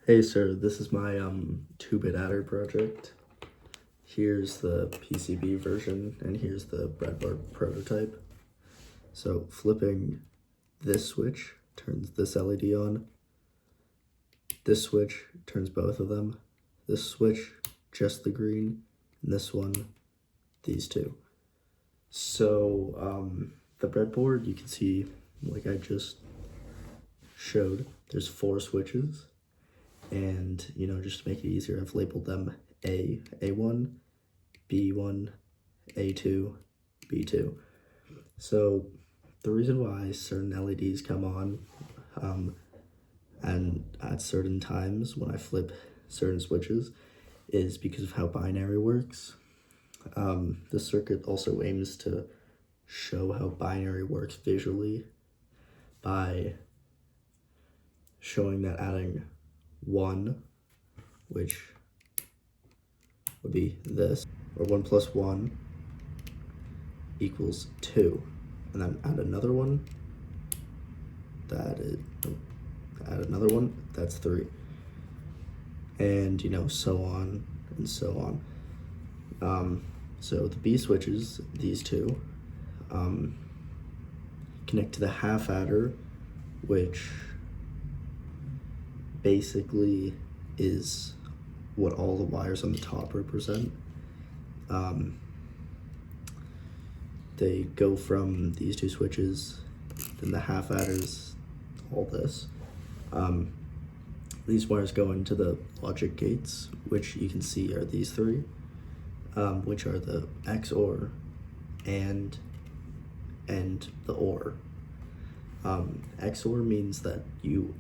Hey sir, this is my 2-bit adder project. Here's the PCB version and here's the breadboard prototype. So flipping this switch turns this LED on. This switch turns both of them. This switch, just the green, and this one, these two. So the breadboard, you can see, like I just showed, there's 4 switches. And, just to make it easier, I've labeled them A1, B1, A2, B2. So the reason why certain LEDs come on and at certain times when I flip certain switches is because of how binary works. This circuit also aims to show how binary works visually by showing that adding 1, which would be this, or 1 plus 1 equals 2, and then add another one, add another one, that's 3, and so on and so on. So the B switches, these two, connect to the half adder, which basically is what all the wires on the top represent. They go from these 2 switches, then the half adders, all this. These wires go into the logic gates, which you can see are these 3, which are the XOR and the OR. XOR means that you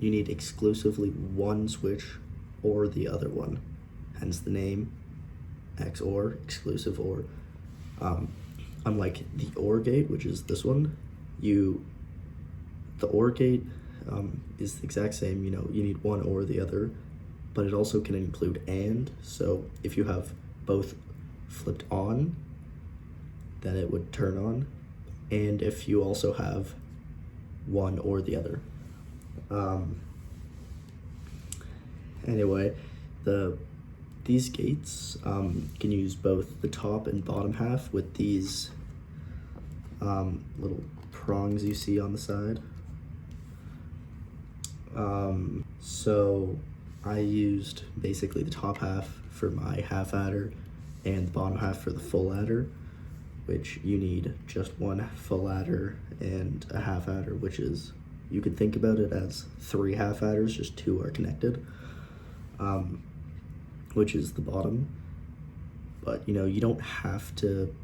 need exclusively one switch or the other one, hence the name XOR, exclusive OR. Unlike the OR gate, which is this one, the OR gate is the exact same. You need one or the other, but it also can include AND. So if you have both flipped on, then it would turn on, and if you also have one or the other. Anyway, these gates can use both the top and bottom half with these little prongs you see on the side. So I used basically the top half for my half adder and the bottom half for the full adder, which you need just one full adder and a half adder, which is, you could think about it as 3 half adders, just 2 are connected, which is the bottom. But you don't have to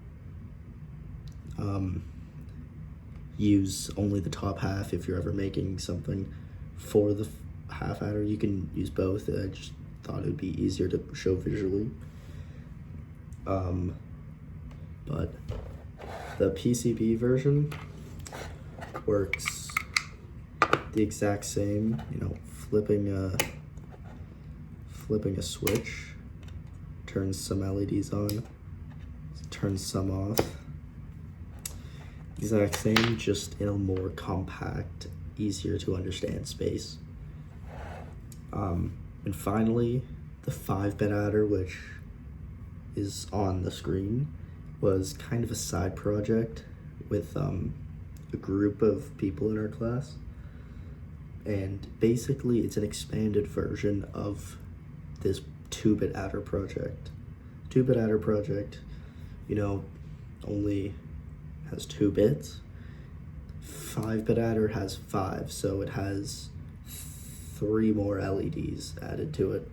use only the top half if you're ever making something for the half adder. You can use both. I just thought it would be easier to show visually. But the PCB version works the exact same. Flipping a switch turns some LEDs on, turns some off. Exact same, just in a more compact, easier to understand space. And finally, the 5-bit adder, which is on the screen, was kind of a side project with a group of people in our class. And basically it's an expanded version of this 2-bit adder project. 2-bit adder project, only has 2 bits. 5-bit adder has 5, so it has 3 more LEDs added to it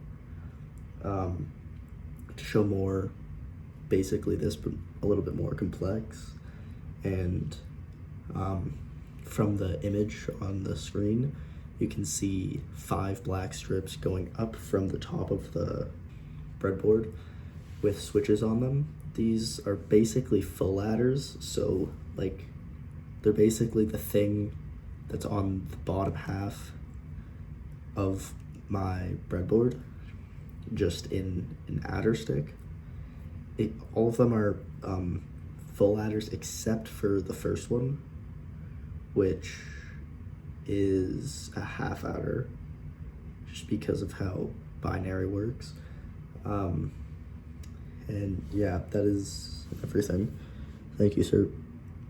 to show more, basically this, but a little bit more complex. And from the image on the screen, you can see 5 black strips going up from the top of the breadboard with switches on them. These are basically full adders, so they're basically the thing that's on the bottom half of my breadboard, just in an adder stick. All of them are full adders except for the first one, which is a half adder, just because of how binary works. And yeah, that is everything. Thank you, sir.